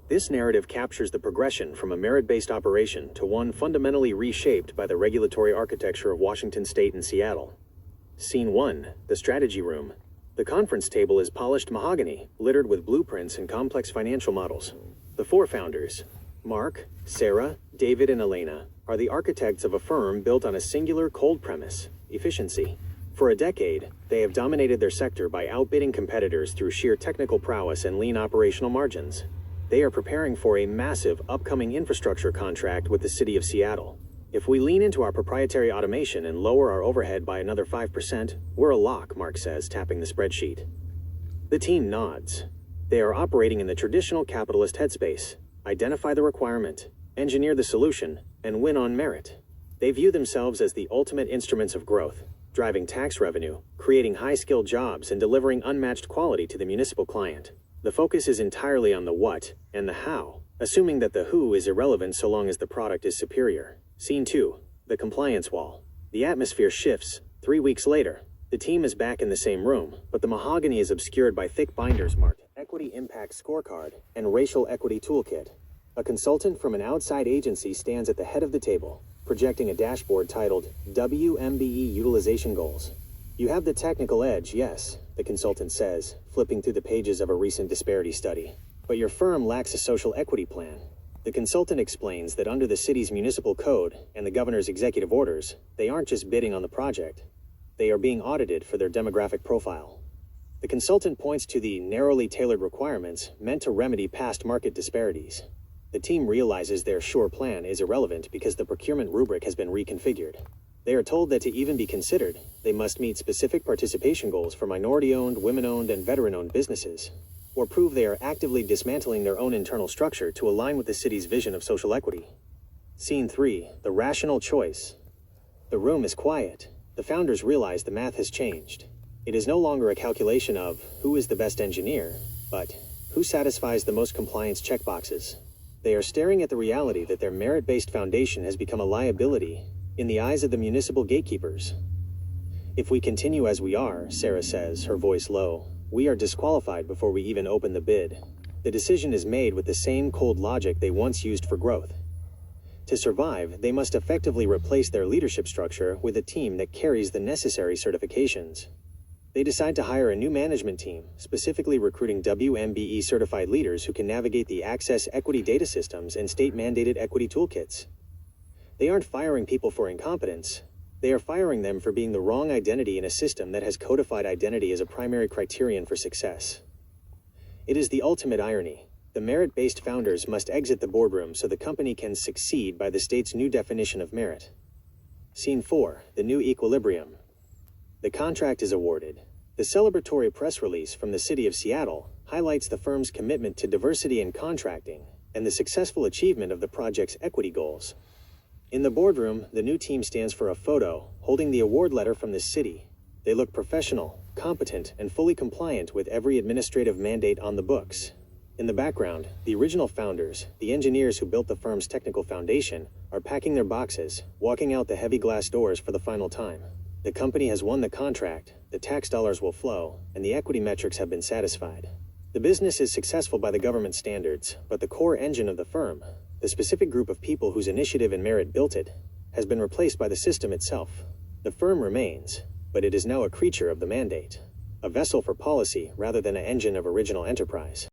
This narrative captures the progression from a merit-based operation to one fundamentally reshaped by the regulatory architecture of Washington State and Seattle. Scene 1, the strategy room. The conference table is polished mahogany, littered with blueprints and complex financial models. The four founders, Mark, Sarah, David, and Elena, are the architects of a firm built on a singular cold premise: efficiency. For a decade, they have dominated their sector by outbidding competitors through sheer technical prowess and lean operational margins. They are preparing for a massive upcoming infrastructure contract with the city of Seattle. If we lean into our proprietary automation and lower our overhead by another 5%, we're a lock, Mark says, tapping the spreadsheet. The team nods. They are operating in the traditional capitalist headspace: identify the requirement, engineer the solution, and win on merit. They view themselves as the ultimate instruments of growth, driving tax revenue, creating high-skilled jobs, and delivering unmatched quality to the municipal client. The focus is entirely on the what and the how, assuming that the who is irrelevant so long as the product is superior. Scene 2, the compliance wall. The atmosphere shifts. 3 weeks later, the team is back in the same room, but the mahogany is obscured by thick binders marked Equity Impact Scorecard and Racial Equity Toolkit. A consultant from an outside agency stands at the head of the table, projecting a dashboard titled WMBE Utilization Goals. You have the technical edge, yes, the consultant says, flipping through the pages of a recent disparity study. But your firm lacks a social equity plan. The consultant explains that under the city's municipal code and the governor's executive orders, they aren't just bidding on the project. They are being audited for their demographic profile. The consultant points to the narrowly tailored requirements meant to remedy past market disparities. The team realizes their sure plan is irrelevant because the procurement rubric has been reconfigured. They are told that to even be considered, they must meet specific participation goals for minority-owned, women-owned, and veteran-owned businesses, or prove they are actively dismantling their own internal structure to align with the city's vision of social equity. Scene 3, the rational choice. The room is quiet. The founders realize the math has changed. It is no longer a calculation of who is the best engineer, but who satisfies the most compliance checkboxes. They are staring at the reality that their merit-based foundation has become a liability in the eyes of the municipal gatekeepers. If we continue as we are, Sarah says, her voice low, we are disqualified before we even open the bid. The decision is made with the same cold logic they once used for growth. To survive, they must effectively replace their leadership structure with a team that carries the necessary certifications. They decide to hire a new management team, specifically recruiting WMBE-certified leaders who can navigate the access equity data systems and state-mandated equity toolkits. They aren't firing people for incompetence. They are firing them for being the wrong identity in a system that has codified identity as a primary criterion for success. It is the ultimate irony. The merit-based founders must exit the boardroom so the company can succeed by the state's new definition of merit. Scene 4, the new equilibrium. The contract is awarded. The celebratory press release from the city of Seattle highlights the firm's commitment to diversity in contracting and the successful achievement of the project's equity goals. In the boardroom, the new team stands for a photo, holding the award letter from the city. They look professional, competent, and fully compliant with every administrative mandate on the books. In the background, the original founders, the engineers who built the firm's technical foundation, are packing their boxes, walking out the heavy glass doors for the final time. The company has won the contract, the tax dollars will flow, and the equity metrics have been satisfied. The business is successful by the government standards, but the core engine of the firm, the specific group of people whose initiative and merit built it, has been replaced by the system itself. The firm remains, but it is now a creature of the mandate, a vessel for policy rather than an engine of original enterprise.